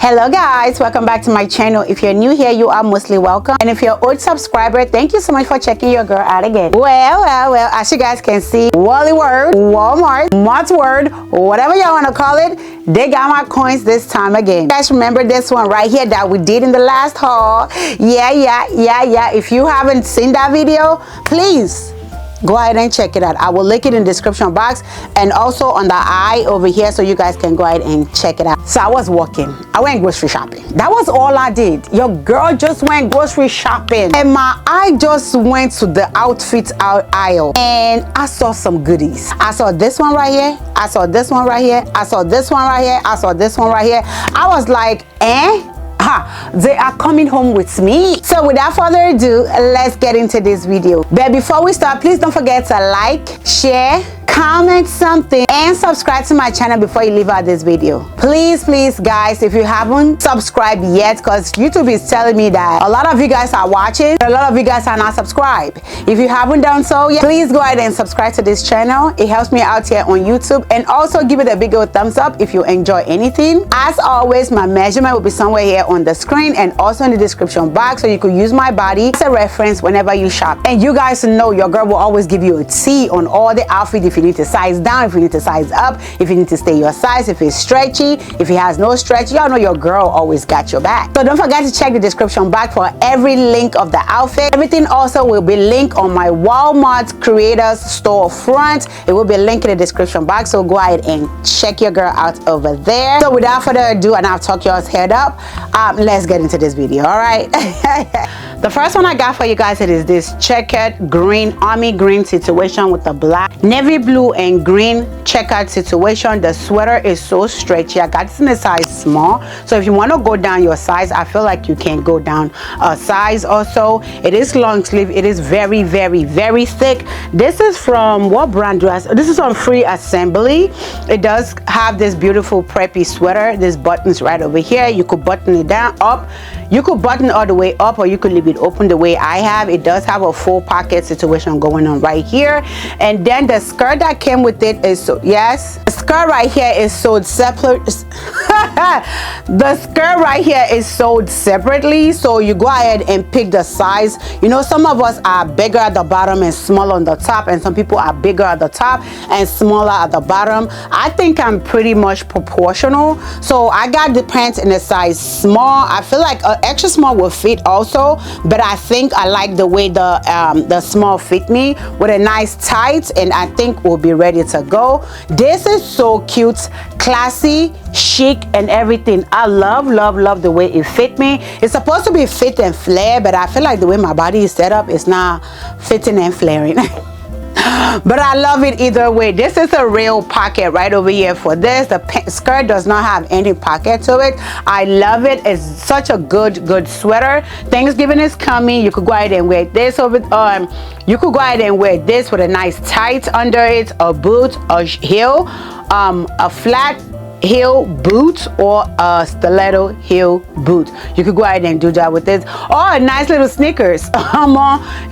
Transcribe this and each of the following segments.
Hello guys, welcome back to my channel. If you're new here, you are mostly welcome, and if you're an old subscriber, thank you so much for checking your girl out again. Well, as you guys can see, Wally Word, Walmart, Mott's Word, whatever y'all want to call it, they got my coins this time again. You guys remember this one right here that we did in the last haul? Yeah. If you haven't seen that video, please go ahead and check it out. I will link it in the description box and also on the eye over here so you guys can go ahead and check it out. So I was walking. I went grocery shopping. That was all I did. Your girl just went grocery shopping and my eye just went to the outfit aisle and I saw some goodies. I saw this one right here. I saw this one right here. I saw this one right here. I saw this one right here. I was like, they are coming home with me. So without further ado, let's get into this video. But before we start, please don't forget to like, share, comment something, and subscribe to my channel before you leave out this video. Please guys, if you haven't subscribed yet, because YouTube is telling me that a lot of you guys are watching, a lot of you guys are not subscribed. If you haven't done so yet, please go ahead and subscribe to this channel. It helps me out here on YouTube, and also give it a big old thumbs up if you enjoy anything. As always, my measurement will be somewhere here on the screen and also in the description box, so you could use my body as a reference whenever you shop. And you guys know your girl will always give you a T on all the outfits. If you need to size down, if you need to size up, if you need to stay your size, if it's stretchy, if it has no stretch, y'all know your girl always got your back. So don't forget to check the description box for every link of the outfit. Everything also will be linked on my Walmart creators storefront. It will be linked in the description box, so go ahead and check your girl out over there. So without further ado, and I'll talk y'all's head up, let's get into this video. All right. The first one I got for you guys, it is this checkered green, army green situation with the black, navy blue and green checkered situation. The sweater is so stretchy. I got this in a size small, so if you want to go down your size, I feel like you can go down a size. Also, it is long sleeve. It is very thick. This is from, what brand do I? This is on Free Assembly. It does have this beautiful preppy sweater. This buttons right over here. You could button it down up. You could button all the way up, or you could leave it open the way I have. It does have a full pocket situation going on right here. And then the skirt that came with it is, so yes, the skirt right here is sold separate. The skirt right here is sold separately, so you go ahead and pick the size. You know, some of us are bigger at the bottom and smaller on the top, and some people are bigger at the top and smaller at the bottom. I think I'm pretty much proportional, so I got the pants in a size small. I feel like extra small will fit also, but I think I like the way the small fit me with a nice tight, and I think we'll be ready to go. This is so cute, classy, chic, and everything. I love the way it fit me. It's supposed to be fit and flare, but I feel like the way my body is set up, it's not fitting and flaring. But I love it either way. This is a real pocket right over here for this. The skirt does not have any pocket to it. I love it. It's such a good sweater. Thanksgiving is coming. You could go ahead and wear this over. You could go ahead and wear this with a nice tight under it, a boot, a heel, a flat heel boot, or a stiletto heel boot. You could go ahead and do that with this, or a nice little sneakers.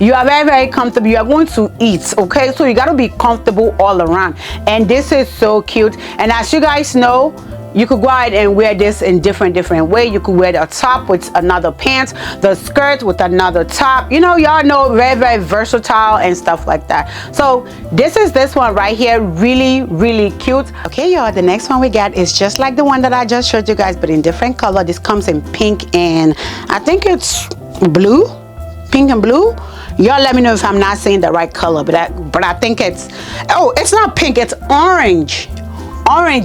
You are very comfortable. You are going to eat, okay? So you got to be comfortable all around, and this is so cute. And as you guys know, you could go ahead and wear this in different way. You could wear the top with another pants, the skirt with another top. You know, y'all know, very versatile and stuff like that. So this is this one right here, really cute. Okay, y'all, the next one we got is just like the one that I just showed you guys, but in different color. This comes in pink and I think it's blue, pink and blue. Y'all let me know if I'm not saying the right color, but I think it's, oh, it's not pink, it's orange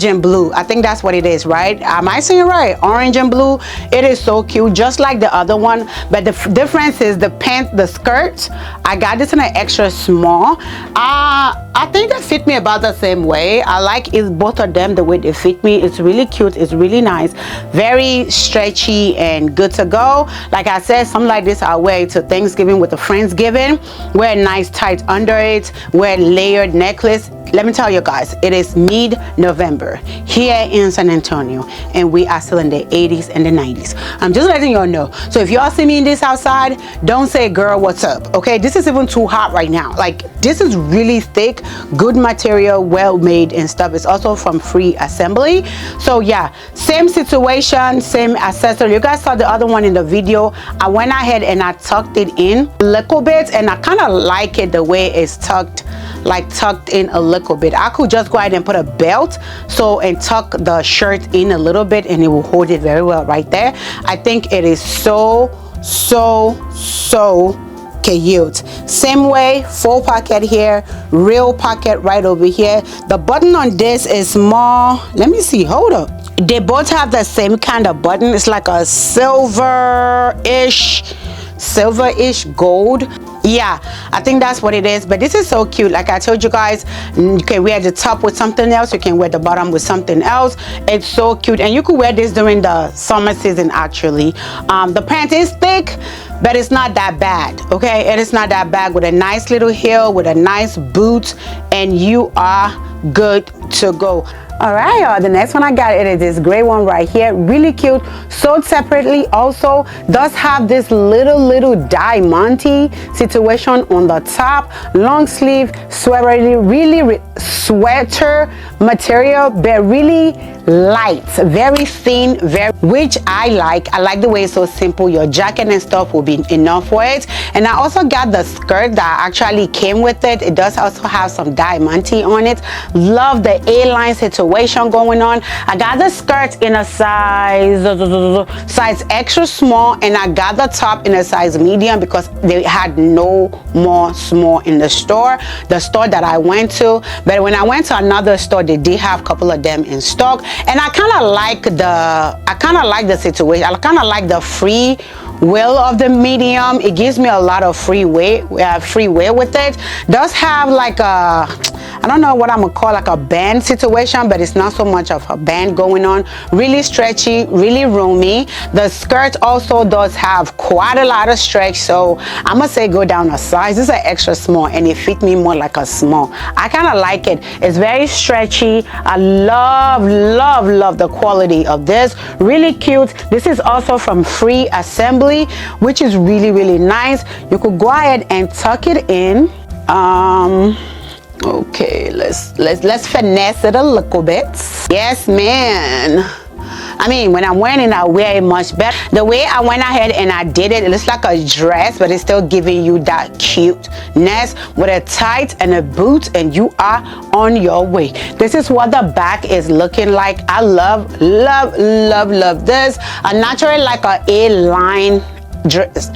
and blue. I think that's what it is, right? Am I saying it right? Orange and blue. It is so cute, just like the other one, but the difference is the pant, the skirt. I got this in an extra small. I think they fit me about the same way. I like both of them, the way they fit me. It's really cute. It's really nice, very stretchy and good to go. Like I said, something like this I wear to Thanksgiving with the Friendsgiving. Wear a nice tight under it. Wear layered necklace. Let me tell you guys, it is mid-November. November here in San Antonio, and we are still in the 80s and the 90s. I'm just letting y'all know. So if y'all see me in this outside, don't say, girl, what's up? Okay, this is even too hot right now. Like, this is really thick, good material, well made and stuff. It's also from Free Assembly. So yeah, same situation, same accessory. You guys saw the other one in the video. I went ahead and I tucked it in a little bit, and I kind of like it the way it's tucked in a little bit. I could just go ahead and put a belt and tuck the shirt in a little bit, and it will hold it very well right there. I think it is so cute. Same way, full pocket here, real pocket right over here. The button on this is more, let me see, hold up. They both have the same kind of button. It's like a silver-ish gold. Yeah, I think that's what it is. But this is so cute. Like I told you guys, you can wear the top with something else, you can wear the bottom with something else. It's so cute, and you could wear this during the summer season actually. The pant is thick, but it's not that bad. Okay, it is not that bad, with a nice little heel, with a nice boot, and you are good to go. All right, y'all, the next one I got, it is this gray one right here. Really cute, sewed separately. Also does have this little diamante situation on the top. Long sleeve, sweater material, but really light, very thin, which I like. I like the way it's so simple. Your jacket and stuff will be enough for it. And I also got the skirt that actually came with it. It does also have some diamante on it. Love the A-line situation going on. I got the skirt in a size extra small, and I got the top in a size medium because they had no more small in the store that I went to. But when I went to another store, they did have a couple of them in stock, and I kind of like the situation. I kind of like the free will of the medium. It gives me a lot of free weight with it. Does have like a, I don't know what I'm gonna call, like a band situation, but it's not so much of a band going on. Really stretchy, really roomy. The skirt also does have quite a lot of stretch, so I'm gonna say go down a size. This is an extra small, and it fit me more like a small. I kind of like it. It's very stretchy. I love the quality of this. Really cute. This is also from Free Assembly, which is really nice. You could go ahead and tuck it in. Okay, let's finesse it a little bit. Yes, man. I mean, when I'm wearing it, I wear it much better. The way I went ahead and I did it, it looks like a dress, but it's still giving you that cuteness with a tight and a boot, and you are on your way. This is what the back is looking like. I love this. A natural, like a A-line dress,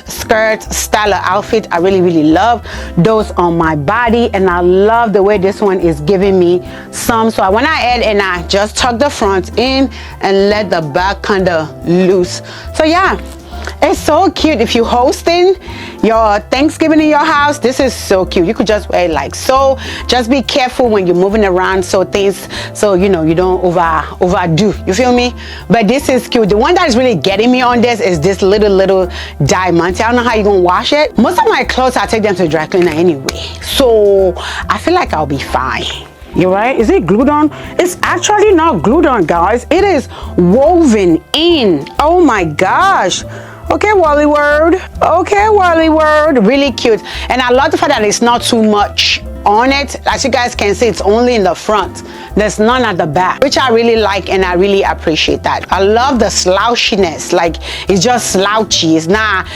skirt style of outfit. I really love those on my body, and I love the way this one is giving me some. So I went ahead and I just tucked the front in and let the back kind of loose. So yeah, it's so cute. If you're hosting your Thanksgiving in your house, this is so cute. You could just wear it like so. Just be careful when you're moving around, so you know, you don't overdo, you feel me? But this is cute. The one that is really getting me on this is this little diamante. I don't know how you're gonna wash it. Most of my clothes, I take them to the dry cleaner anyway, so I feel like I'll be fine. You're right. Is it glued on? It's actually not glued on, guys. It is woven in. Oh my gosh. Okay, Wally Word. Okay, Wally Word. Really cute. And I love the fact that it's not too much on it. As you guys can see, it's only in the front. There's none at the back, which I really like, and I really appreciate that. I love the slouchiness. Like, it's just slouchy. It's not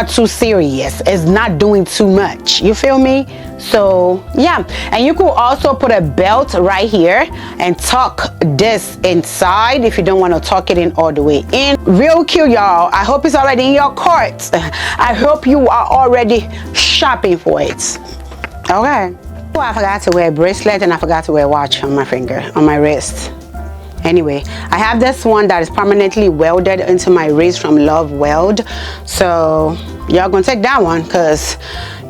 too serious. It's not doing too much. You feel me? So yeah, and you could also put a belt right here and tuck this inside if you don't want to tuck it in all the way in. Real cute, y'all. I hope it's already in your cart. I hope you are already shopping for it. Okay. Oh, I forgot to wear a bracelet, and I forgot to wear a watch on my finger, on my wrist. Anyway, I have this one that is permanently welded into my wrist from Welt. So y'all gonna take that one, because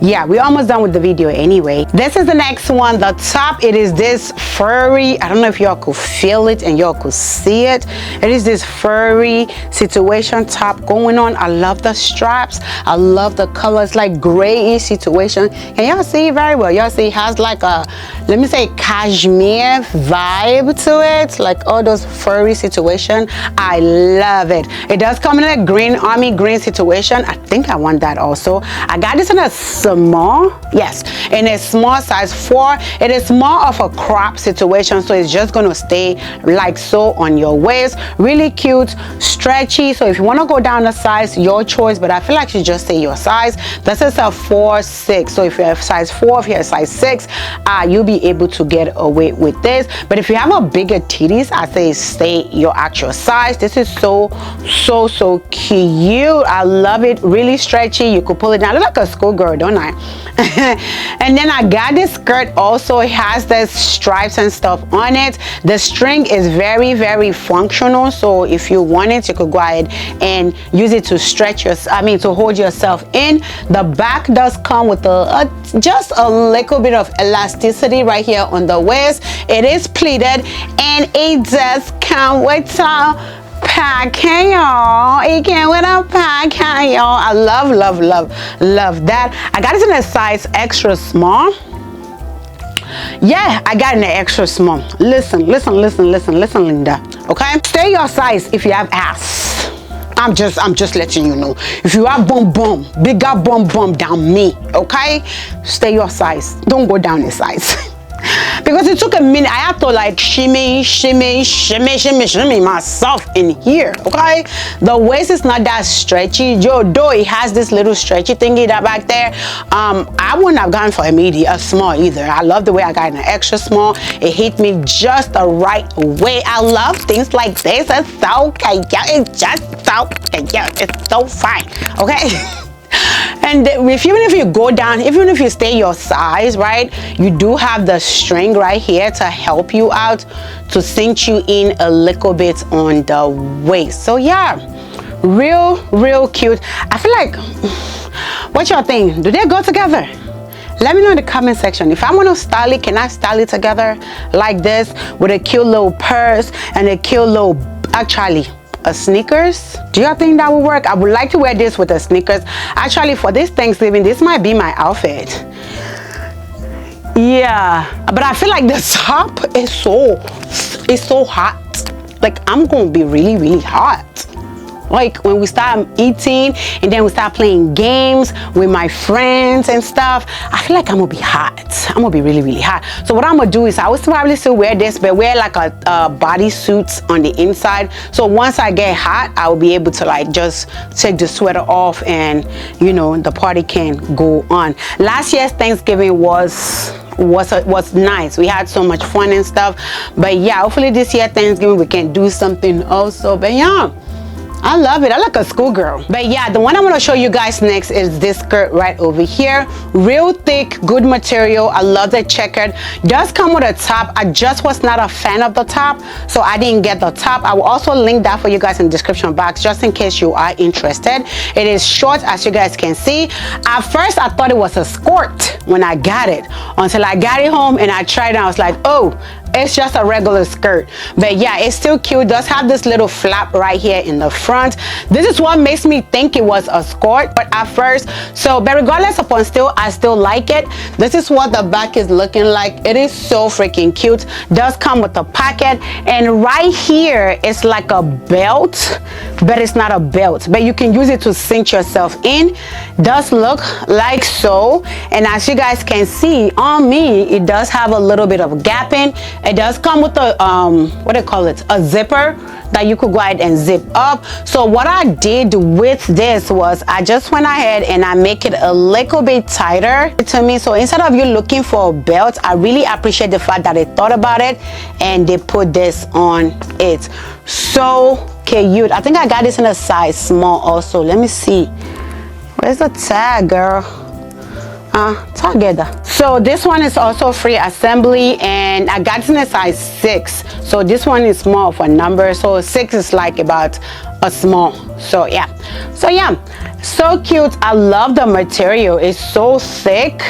yeah, we're almost done with the video anyway. This is the next one. The top, it is this furry, I don't know if y'all could feel it and y'all could see it. It is this furry situation top going on. I love the straps. I love the colors, like grayish situation. Can y'all see it very well? Y'all see it has like a let me say, cashmere vibe to it, like all those furry situation. I love it. It does come in a green, army green situation. I think I want that also. I got this in a small, yes, in a small size 4. It is more of a crop situation, so it's just gonna stay like so on your waist. Really cute, stretchy. So if you want to go down a size, your choice, but I feel like you just say your size. This is a 4-6. So if you have size 4, if you have size 6, you'll be able to get away with this. But if you have a bigger titties, I say stay your actual size. This is so cute. I love it. Really stretchy. You could pull it down. I look like a schoolgirl, don't I? And then I got this skirt also. It has the stripes and stuff on it. The string is very functional, so if you want it, you could go ahead and use it to stretch your, to hold yourself in. The back does come with just a little bit of elasticity right here on the waist. It is pleated, and it does come with a pocket, y'all. It came with a pocket, y'all. I love that. I got it in a size extra small. Yeah, I got in an extra small. Listen, Linda. Okay, stay your size if you have ass. I'm just letting you know. If you have bum, bigger bum than me, okay, stay your size. Don't go down in size. Because it took a minute. I have to like shimmy myself in here, okay? The waist is not that stretchy. Though it has this little stretchy thingy that back there. I wouldn't have gone for a small either. I love the way I got an extra small. It hit me just the right way. I love things like this. It's so cute. It's just so cute. It's so fine, okay? And even if you go down, even if you stay your size, right, you do have the string right here to help you out, to cinch you in a little bit on the waist. So yeah, real cute. I feel like, what y'all think? Do they go together? Let me know in the comment section. If I want to style it, can I style it together like this with a cute little purse and a cute little, actually, a sneakers? Do y'all think that would work? I would like to wear this with the sneakers. Actually, for this Thanksgiving, this might be my outfit. Yeah, but I feel like the top is so hot. Like, I'm gonna be really hot. Like when we start eating and then we start playing games with my friends and stuff, I feel like I'm gonna be hot. I'm gonna be really hot. So what I'm gonna do is I will probably still wear this, but wear like a bodysuit on the inside. So once I get hot, I will be able to like just take the sweater off, and you know, the party can go on. Last year's Thanksgiving was nice. We had so much fun and stuff. But yeah, hopefully this year Thanksgiving we can do something also. But yeah, I love it. I like a schoolgirl. But yeah, the one I want to show you guys next is this skirt right over here. Real thick, good material. I love the checkered. Does come with a top. I just was not a fan of the top, so I didn't get the top. I will also link that for you guys in the description box, just in case you are interested. It is short, as you guys can see. At first, I thought it was a skirt when I got it, until I got it home and I tried it and I was like, oh, it's just a regular skirt. But yeah, it's still cute. It does have this little flap right here in the front. This is what makes me think it was a skirt, but at first, but regardless upon still, I still like it. This is what the back is looking like. It is so freaking cute. Does come with a pocket, and right here it's like a belt, but it's not a belt, but you can use it to cinch yourself in. Does look like so, and as you guys can see on me, it does have a little bit of gapping. It does come with a what do you call it, a zipper that you could go ahead and zip up. So what I did with this was I just went ahead and I make it a little bit tighter to me. So instead of you looking for a belt, I really appreciate the fact that they thought about it and they put this on it. So cute. I think I got this in a size small also. Let me see, where's the tag, girl? Together. So this one is also free assembly, and I got it in a size 6. So this one is more of a number. So 6 is like about a small. So yeah, so cute. I love the material. It's so thick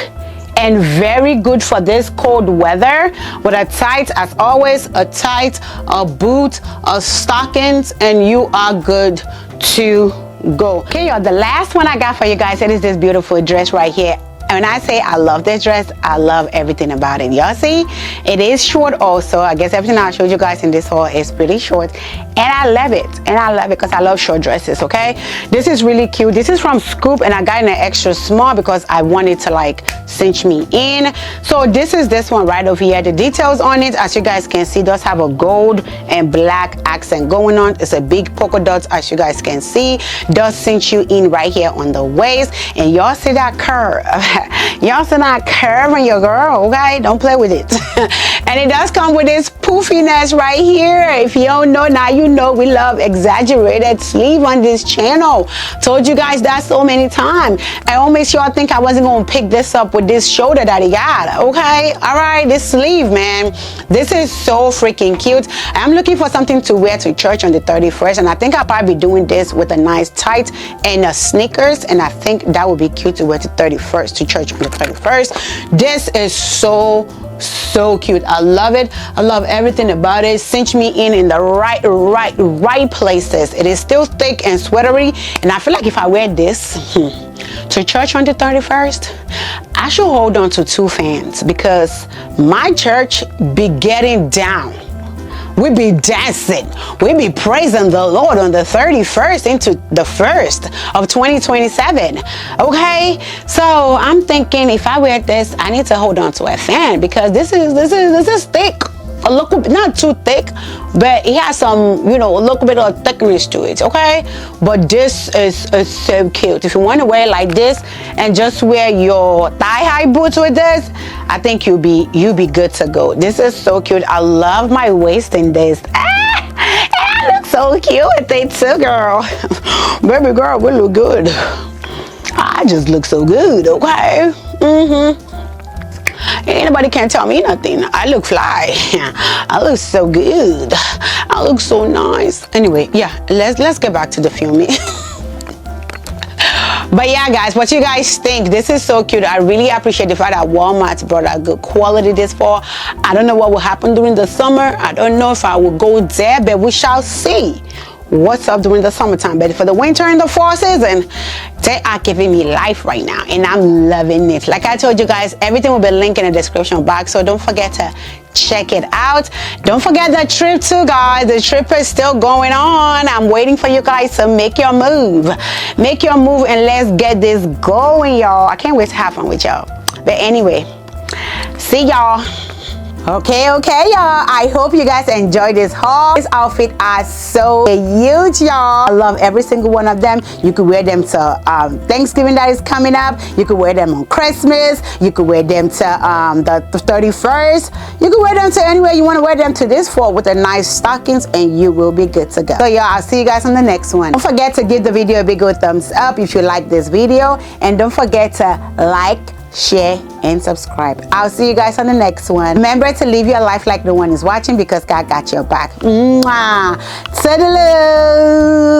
and very good for this cold weather, with a tight, as always, a tight, a boot, a stockings, and you are good to go. Okay, y'all, the last one I got for you guys, it is this beautiful dress right here. And when I say I love this dress, I love everything about it. Y'all see, it is short also. I guess everything I showed you guys in this haul is pretty short, and I love it. And I love it because I love short dresses. Okay, this is really cute. This is from Scoop, and I got in an extra small because I wanted to like cinch me in. So this is this one right over here. The details on it, as you guys can see, does have a gold and black accent going on. It's a big polka dots, as you guys can see. Does cinch you in right here on the waist, and y'all see that curve. Y'all see that curve on your girl. Okay, don't play with it. And it does come with this poofiness right here. If you don't know, now you know. We love exaggerated sleeve on this channel. Told you guys that so many times. I almost y'all think I wasn't gonna pick this up with this shoulder that he got. Okay, all right, this sleeve, man, this is so freaking cute. I'm looking for something to wear to church on the 31st, and I think I'll probably be doing this with a nice tight and sneakers, and I think that would be cute to wear to 31st, to church on the 31st. This is so cute. I love it. I love everything about it. Cinch me in the right places. It is still thick and sweatery, and I feel like if I wear this to church on the 31st, I should hold on to 2 fans, because my church be getting down. We be dancing. We be praising the Lord on the 31st into the 1st of 2027. Okay, so I'm thinking if I wear this, I need to hold on to a fan, because this is thick. A little bit, not too thick, but it has some, you know, a little bit of thickness to it. Okay, but this is so cute. If you want to wear it like this and just wear your thigh-high boots with this, I think you'll be good to go. This is so cute. I love my waist in this. I look so cute with it too, girl. Baby girl, we look good. I just look so good. Okay. Anybody can't tell me nothing. I look fly. I look so good. I look so nice. Anyway, yeah, let's get back to the filming. But yeah, guys, what you guys think? This is so cute. I really appreciate the fact that Walmart brought out good quality this fall. I don't know what will happen during the summer. I don't know if I will go there, but we shall see what's up during the summertime. But for the winter and the fall season, they are giving me life right now, and I'm loving it. Like I told you guys, everything will be linked in the description box, so don't forget to check it out. Don't forget the trip too, guys. The trip is still going on. I'm waiting for you guys to make your move, and let's get this going, y'all. I can't wait to have fun with y'all. But anyway, see y'all. Okay, y'all. I hope you guys enjoyed this haul. This outfit are so huge, y'all. I love every single one of them. You could wear them to Thanksgiving that is coming up. You could wear them on Christmas. You could wear them to the 31st. You could wear them to anywhere you want to wear them to this fall with the nice stockings, and you will be good to go. So y'all, I'll see you guys on the next one. Don't forget to give the video a big old thumbs up if you like this video, and don't forget to like, share, and subscribe. I'll see you guys on the next one. Remember to live your life like no one is watching, because God got your back. Mwah. Toodaloo.